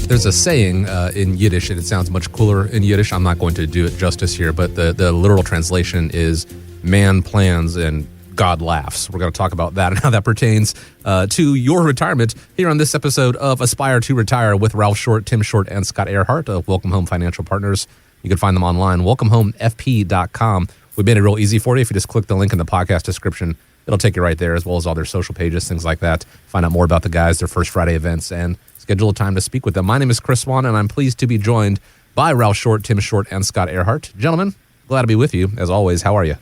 There's a saying in Yiddish, and it sounds much cooler in Yiddish. I'm not going to do it justice here, but the literal translation is man plans and God laughs. We're going to talk about that and how that pertains to your retirement here on this episode of Aspire to Retire with Ralph Short, Tim Short, and Scott Earhart of Welcome Home Financial Partners. You can find them online, welcomehomefp.com. We've made it real easy for you. If you just click the link in the podcast description, it'll take you right there, as well as all their social pages, things like that. Find out more about the guys, their First Friday events, and schedule a time to speak with them. My name is Chris Swan, and I'm pleased to be joined by Ralph Short, Tim Short, and Scott Earhart. Gentlemen, glad to be with you. As always, how are you?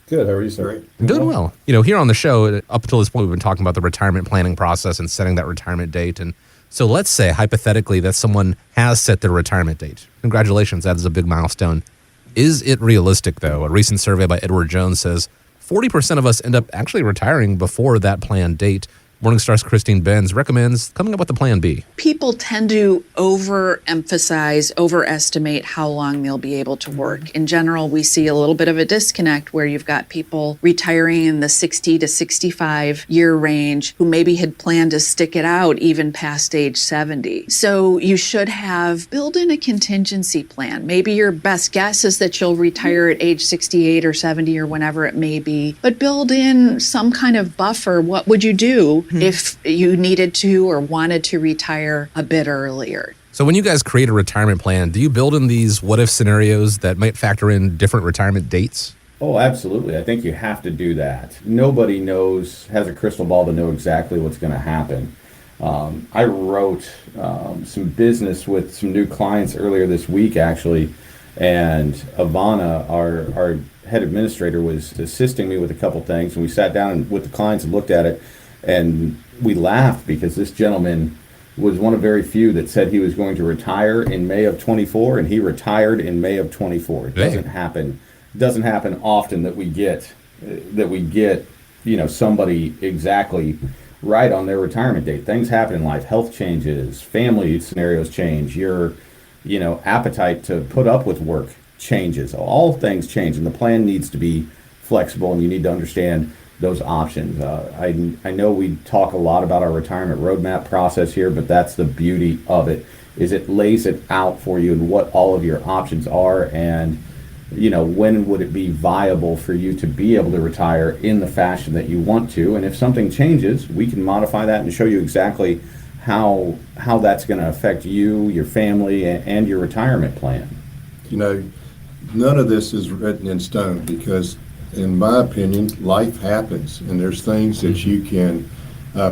Good. How are you, sir? I'm doing well. You know, here on the show, up until this point, we've been talking about the retirement planning process and setting that retirement date. And so let's say, hypothetically, that someone has set their retirement date. Congratulations. That is a big milestone. Is it realistic, though? A recent survey by Edward Jones says 40% of us end up actually retiring before that planned date. Morningstar's Christine Benz recommends coming up with a plan B. People tend to overestimate how long they'll be able to work. In general, we see a little bit of a disconnect where you've got people retiring in the 60 to 65 year range who maybe had planned to stick it out even past age 70. So you should build in a contingency plan. Maybe your best guess is that you'll retire at age 68 or 70 or whenever it may be, but build in some kind of buffer. What would you do if you needed to or wanted to retire a bit earlier? So when you guys create a retirement plan, do you build in these what-if scenarios that might factor in different retirement dates? Oh, absolutely. I think you have to do that. Nobody has a crystal ball to know exactly what's going to happen. I wrote some business with some new clients earlier this week, actually, and Ivana, our head administrator, was assisting me with a couple things, and we sat down with the clients and looked at it. And we laughed because this gentleman was one of very few that said he was going to retire in May of 24, and he retired in May of 24. It doesn't happen. It doesn't happen often that we get somebody exactly right on their retirement date. Things happen in life. Health changes, family scenarios change. Your appetite to put up with work changes. All things change, and the plan needs to be flexible, and you need to understand those options. I know we talk a lot about our retirement roadmap process here, but that's the beauty of it, is it lays it out for you and what all of your options are, and when would it be viable for you to be able to retire in the fashion that you want to. And if something changes, we can modify that and show you exactly how that's going to affect you, your family, and your retirement plan. None of this is written in stone because, in my opinion, life happens, and there's things that you can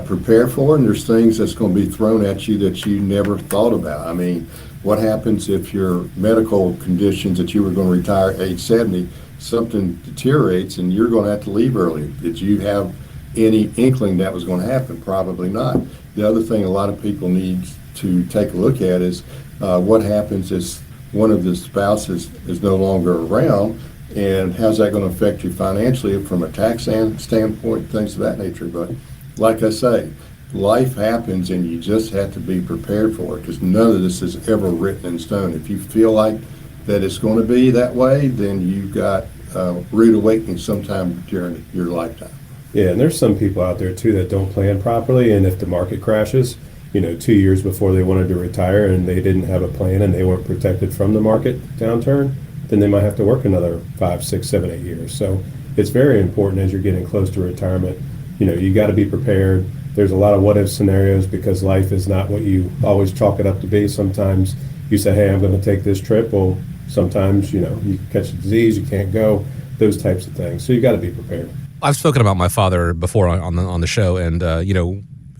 prepare for, and there's things that's going to be thrown at you that you never thought about. I mean, what happens if your medical conditions that you were going to retire at age 70, something deteriorates and you're going to have to leave early? Did you have any inkling that was going to happen? Probably not. The other thing a lot of people need to take a look at is what happens if one of the spouses is no longer around, and how's that going to affect you financially from a tax standpoint, things of that nature. But like I say, life happens, and you just have to be prepared for it, because none of this is ever written in stone. If you feel like that it's going to be that way, then you've got rude awakening sometime during your lifetime. Yeah, and there's some people out there too that don't plan properly, and if the market crashes, 2 years before they wanted to retire and they didn't have a plan and they weren't protected from the market downturn, then they might have to work another 5, 6, 7, 8 years. So it's very important as you're getting close to retirement. You got to be prepared. There's a lot of what-if scenarios because life is not what you always chalk it up to be. Sometimes you say, hey, I'm going to take this trip. Well, sometimes, you catch a disease, you can't go, those types of things. So you got to be prepared. I've spoken about my father before on the show, and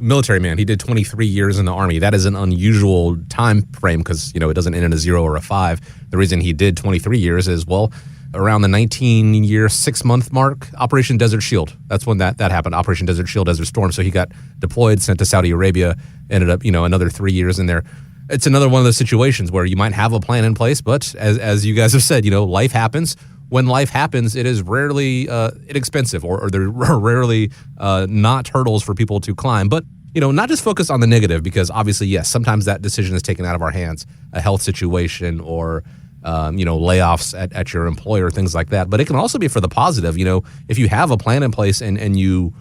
military man. He did 23 years in the Army. That is an unusual time frame because it doesn't end in a 0 or a 5. The reason he did 23 years is around the 19-year, 6-month mark, Operation Desert Shield. That's when that happened. Operation Desert Shield, Desert Storm. So he got deployed, sent to Saudi Arabia. Ended up another 3 years in there. It's another one of those situations where you might have a plan in place, but as you guys have said, life happens. When life happens, it is rarely inexpensive or there are rarely not hurdles for people to climb. But, not just focus on the negative because obviously, yes, sometimes that decision is taken out of our hands, a health situation or, layoffs at your employer, things like that. But it can also be for the positive. If you have a plan in place and you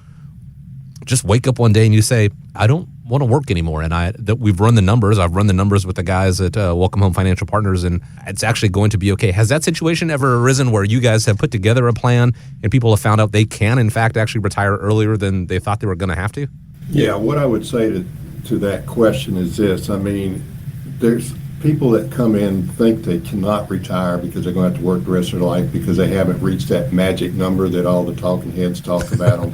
just wake up one day and you say, I don't want to work anymore. And we've run the numbers. I've run the numbers with the guys at Welcome Home Financial Partners, and it's actually going to be okay. Has that situation ever arisen where you guys have put together a plan and people have found out they can, in fact, actually retire earlier than they thought they were going to have to? Yeah, what I would say to that question is this. I mean, there's people that come in think they cannot retire because they're going to have to work the rest of their life because they haven't reached that magic number that all the talking heads talk about on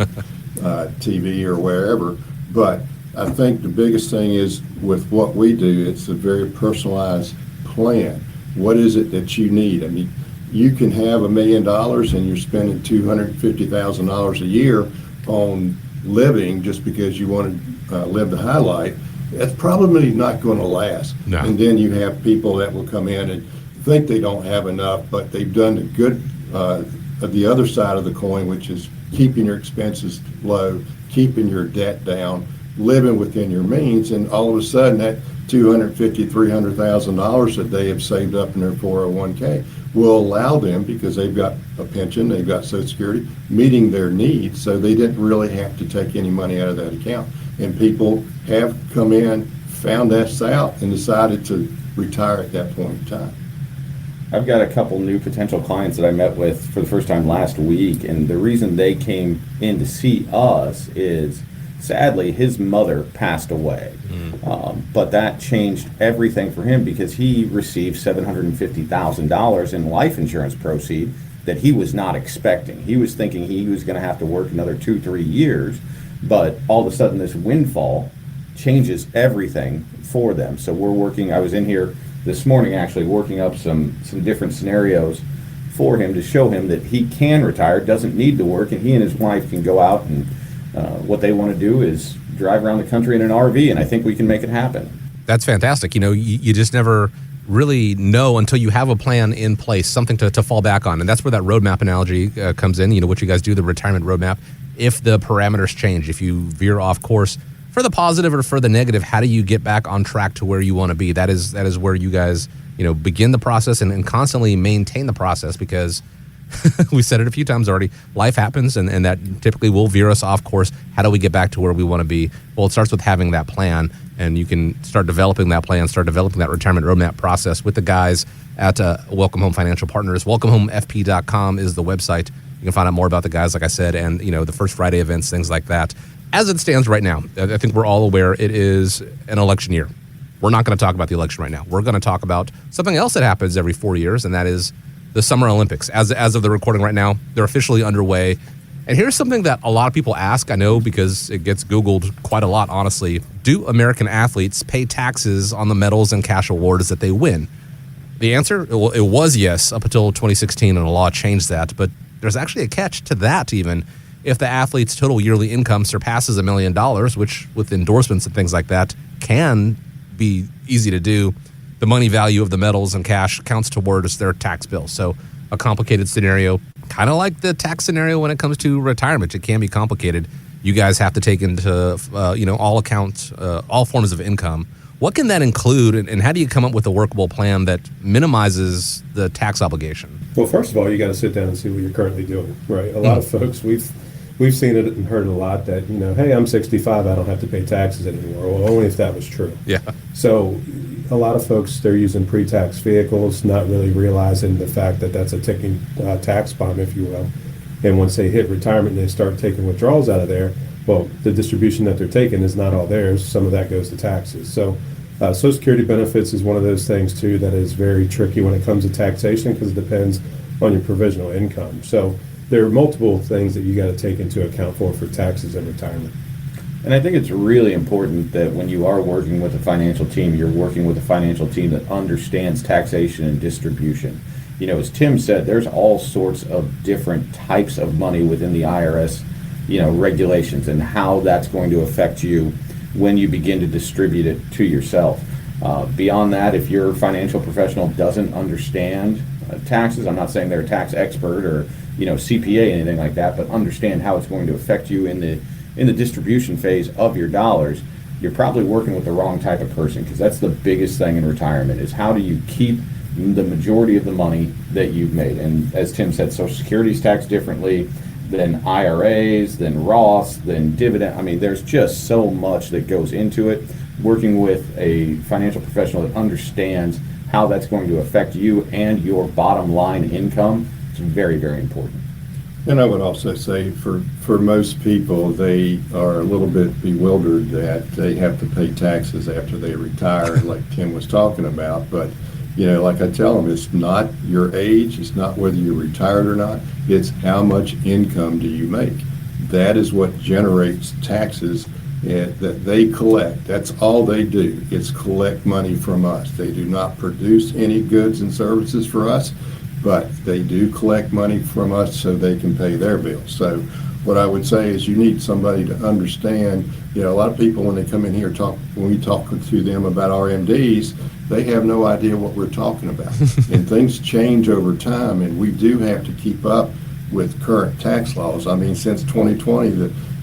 TV or wherever. But I think the biggest thing is with what we do, it's a very personalized plan. What is it that you need? I mean, you can have $1 million and you're spending $250,000 a year on living just because you want to live the high life. That's probably not going to last. No. And then you have people that will come in and think they don't have enough, but they've done the good, the other side of the coin, which is keeping your expenses low, keeping your debt down, living within your means, and all of a sudden that $250,000, $300,000 that they have saved up in their 401k will allow them, because they've got a pension, they've got Social Security, meeting their needs, so they didn't really have to take any money out of that account. And people have come in, found that out, and decided to retire at that point in time. I've got a couple new potential clients that I met with for the first time last week, and the reason they came in to see us is, sadly, his mother passed away. But that changed everything for him because he received $750,000 in life insurance proceeds that he was not expecting. He was thinking he was going to have to work another 2-3 years, but all of a sudden this windfall changes everything for them. So we're working, I was in here this morning actually working up some different scenarios for him to show him that he can retire, doesn't need to work, and he and his wife can go out and what they want to do is drive around the country in an RV, and I think we can make it happen. That's fantastic. You know, you just never really know until you have a plan in place, something to fall back on. And that's where that roadmap analogy comes in, you know, what you guys do, the retirement roadmap. If the parameters change, if you veer off course for the positive or for the negative, how do you get back on track to where you want to be? That is where you guys, you know, begin the process and constantly maintain the process, because we said it a few times already, life happens and that typically will veer us off course. How do we get back to where we want to be? Well, it starts with having that plan, and you can start developing that plan, start developing that retirement roadmap process with the guys at Welcome Home Financial Partners. WelcomeHomeFP.com is the website. You can find out more about the guys, like I said, and, you know, the First Friday events, things like that. As it stands right now, I think we're all aware it is an election year. We're not going to talk about the election right now. We're going to talk about something else that happens every 4 years, and that is the Summer Olympics. As of the recording right now, they're officially underway. And here's something that a lot of people ask, I know, because it gets Googled quite a lot, honestly. Do American athletes pay taxes on the medals and cash awards that they win? The answer, it was yes, up until 2016, and a law changed that. But there's actually a catch to that, even. If the athlete's total yearly income surpasses $1 million, which with endorsements and things like that can be easy to do, the money value of the medals and cash counts towards their tax bill. So a complicated scenario, kind of like the tax scenario when it comes to retirement. It can be complicated. You guys have to take into all accounts, all forms of income. What can that include, and how do you come up with a workable plan that minimizes the tax obligation? Well, first of all, you got to sit down and see what you're currently doing, right? A lot of folks, we've seen it and heard it a lot that, you know, hey, I'm 65, I don't have to pay taxes anymore. Well, only if that was true. Yeah. So a lot of folks, they're using pre-tax vehicles, not really realizing the fact that that's a ticking tax bomb, if you will. And once they hit retirement and they start taking withdrawals out of there, well, the distribution that they're taking is not all theirs. Some of that goes to taxes. So Social Security benefits is one of those things, too, that is very tricky when it comes to taxation because it depends on your provisional income. So there are multiple things that you got to take into account for taxes and retirement. And I think it's really important that when you are working with a financial team, you're working with a financial team that understands taxation and distribution. You know, as Tim said, there's all sorts of different types of money within the IRS, you know, regulations and how that's going to affect you when you begin to distribute it to yourself. Beyond that, if your financial professional doesn't understand taxes, I'm not saying they're a tax expert or, you know, CPA, anything like that, but understand how it's going to affect you in the distribution phase of your dollars, you're probably working with the wrong type of person, because that's the biggest thing in retirement is how do you keep the majority of the money that you've made. And as Tim said, Social Security is taxed differently. then IRAs, then Roths, then dividend. I mean, there's just so much that goes into it. Working with a financial professional that understands how that's going to affect you and your bottom line income is very, very important. And I would also say for most people, they are a little bit bewildered that they have to pay taxes after they retire, like Tim was talking about. But, like I tell them, it's not your age, it's not whether you're retired or not, it's how much income do you make. That is what generates taxes that they collect. That's all they do. It's collect money from us. They do not produce any goods and services for us, but they do collect money from us so they can pay their bills. So what I would say is you need somebody to understand, a lot of people when they come in here when we talk to them about RMDs, they have no idea what we're talking about. And things change over time, and we do have to keep up with current tax laws. I mean, since 2020,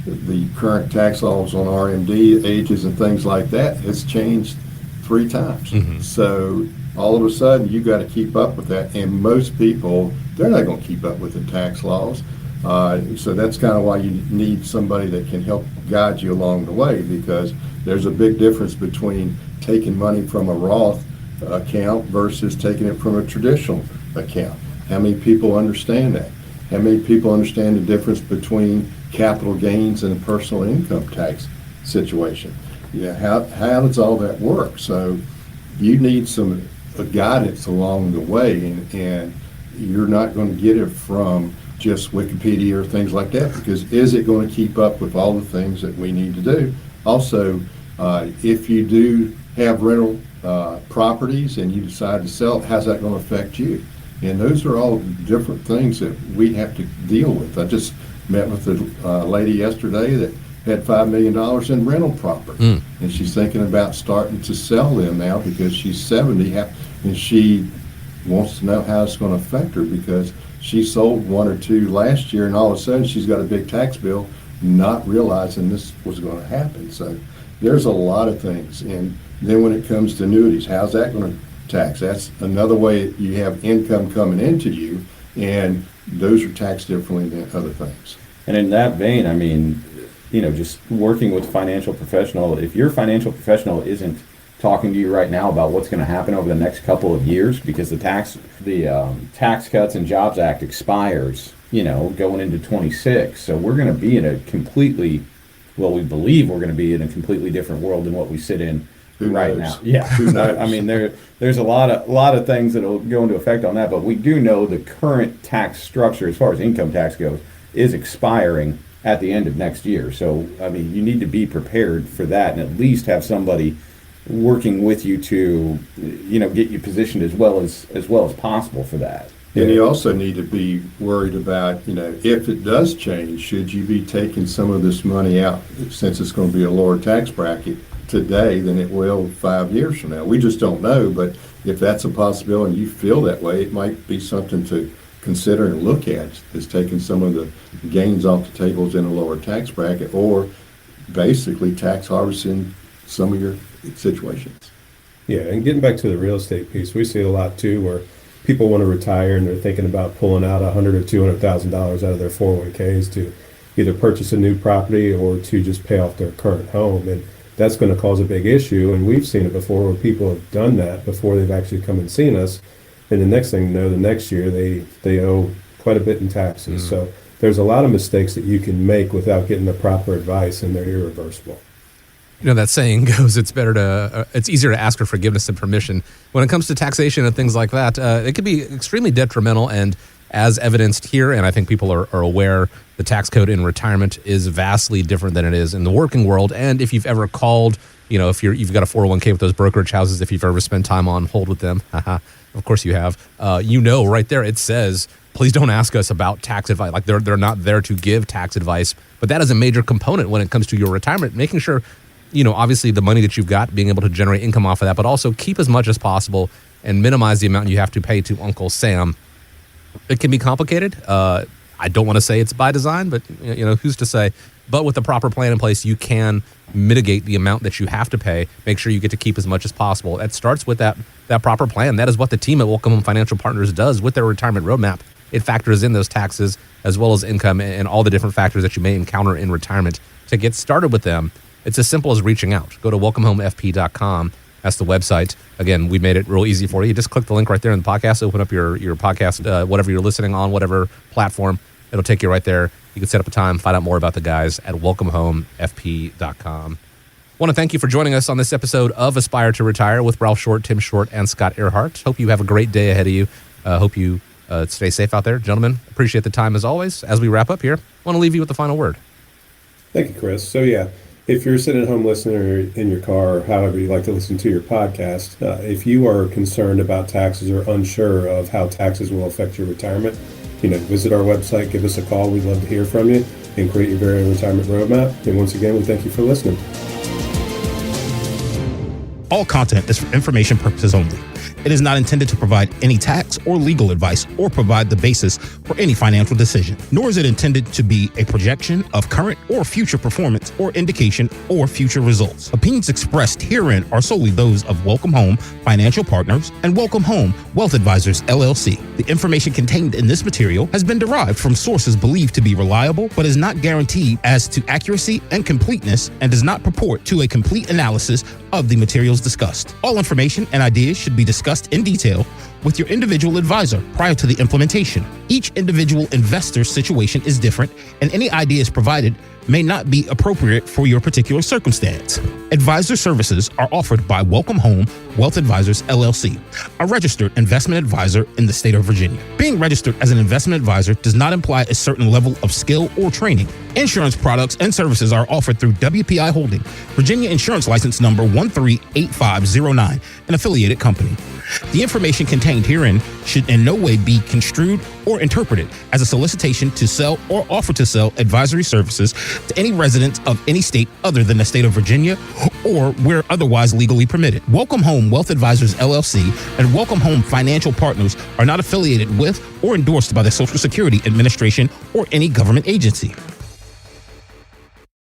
the current tax laws on RMD ages and things like that has changed 3 times. Mm-hmm. So all of a sudden, you got to keep up with that. And most people, they're not going to keep up with the tax laws. So that's kind of why you need somebody that can help guide you along the way, because there's a big difference between taking money from a Roth account versus taking it from a traditional account. How many people understand that? How many people understand the difference between capital gains and a personal income tax situation? How does all that work? So you need some guidance along the way, and you're not going to get it from just Wikipedia or things like that, because is it going to keep up with all the things that we need to do? Also, if you do have rental properties and you decide to sell, how's that going to affect you? And those are all different things that we have to deal with. I just met with a lady yesterday that had $5 million in rental property, and she's thinking about starting to sell them now because she's 70, and she wants to know how it's going to affect her, because she sold 1 or 2 last year, and all of a sudden she's got a big tax bill, not realizing this was going to happen. So there's a lot of things. And then when it comes to annuities, how's that going to tax? That's another way you have income coming into you, and those are taxed differently than other things. And in that vein, I mean, just working with a financial professional, if your financial professional isn't talking to you right now about what's going to happen over the next couple of years, because the Tax Cuts and Jobs Act expires, going into 26. So we're going to be in a we believe we're going to be in a completely different world than what we sit in right now. Yeah. I mean, there's a lot of things that will go into effect on that, but we do know the current tax structure, as far as income tax goes, is expiring at the end of next year. So, I mean, you need to be prepared for that, and at least have somebody working with you to, get you positioned as well as possible for that. And you also need to be worried about, if it does change, should you be taking some of this money out, since it's going to be a lower tax bracket today than it will 5 years from now. We just don't know, but if that's a possibility and you feel that way, it might be something to consider and look at, is taking some of the gains off the tables in a lower tax bracket, or basically tax harvesting some of your situations. Yeah, and getting back to the real estate piece, we see a lot too where people want to retire and they're thinking about pulling out $100,000 or $200,000 out of their 401ks to either purchase a new property or to just pay off their current home, and that's going to cause a big issue. And we've seen it before where people have done that before they've actually come and seen us, and the next thing you know, the next year they owe quite a bit in taxes. So there's a lot of mistakes that you can make without getting the proper advice, and they're irreversible. That saying goes, it's easier to ask for forgiveness than permission. When it comes to taxation and things like that, it can be extremely detrimental, and as evidenced here, and I think people are aware, the tax code in retirement is vastly different than it is in the working world. And if you've ever called, if you've got a 401k with those brokerage houses, if you've ever spent time on hold with them, of course you have, right there it says, please don't ask us about tax advice. Like they're not there to give tax advice, but that is a major component when it comes to your retirement, making sure, obviously the money that you've got, being able to generate income off of that, but also keep as much as possible and minimize the amount you have to pay to Uncle Sam. It can be complicated. I don't want to say it's by design, but who's to say? But with the proper plan in place, you can mitigate the amount that you have to pay. Make sure you get to keep as much as possible. That starts with that proper plan. That is what the team at Welcome Home Financial Partners does with their retirement roadmap. It factors in those taxes as well as income and all the different factors that you may encounter in retirement. To get started with them, it's as simple as reaching out. Go to welcomehomefp.com. That's the website. Again, we made it real easy for you. Just click the link right there in the podcast. Open up your podcast, whatever you're listening on, whatever platform. It'll take you right there. You can set up a time, find out more about the guys at welcomehomefp.com. Want to thank you for joining us on this episode of Aspire to Retire with Ralph Short, Tim Short, and Scott Earhart. Hope you have a great day ahead of you. Hope you stay safe out there. Gentlemen, appreciate the time as always. As we wrap up here, I want to leave you with the final word. Thank you, Chris. So yeah, if you're sitting at home listening or in your car or however you like to listen to your podcast, if you are concerned about taxes or unsure of how taxes will affect your retirement, visit our website, give us a call. We'd love to hear from you and create your very own retirement roadmap. And once again, we thank you for listening. All content is for information purposes only. It is not intended to provide any tax or legal advice or provide the basis for any financial decision, nor is it intended to be a projection of current or future performance or indication or future results. Opinions expressed herein are solely those of Welcome Home Financial Partners and Welcome Home Wealth Advisors, LLC. The information contained in this material has been derived from sources believed to be reliable, but is not guaranteed as to accuracy and completeness and does not purport to a complete analysis of the materials discussed. All information and ideas should be discussed in detail with your individual advisor prior to the implementation. Each individual investor's situation is different, and any ideas provided may not be appropriate for your particular circumstance. Advisor services are offered by Welcome Home Wealth Advisors, LLC, a registered investment advisor in the state of Virginia. Being registered as an investment advisor does not imply a certain level of skill or training. Insurance products and services are offered through WPI Holding, Virginia Insurance License Number 138509, an affiliated company. The information contained herein should in no way be construed or interpreted as a solicitation to sell or offer to sell advisory services to any resident of any state other than the state of Virginia or where otherwise legally permitted. Welcome Home Wealth Advisors, LLC, and Welcome Home Financial Partners are not affiliated with or endorsed by the Social Security Administration or any government agency.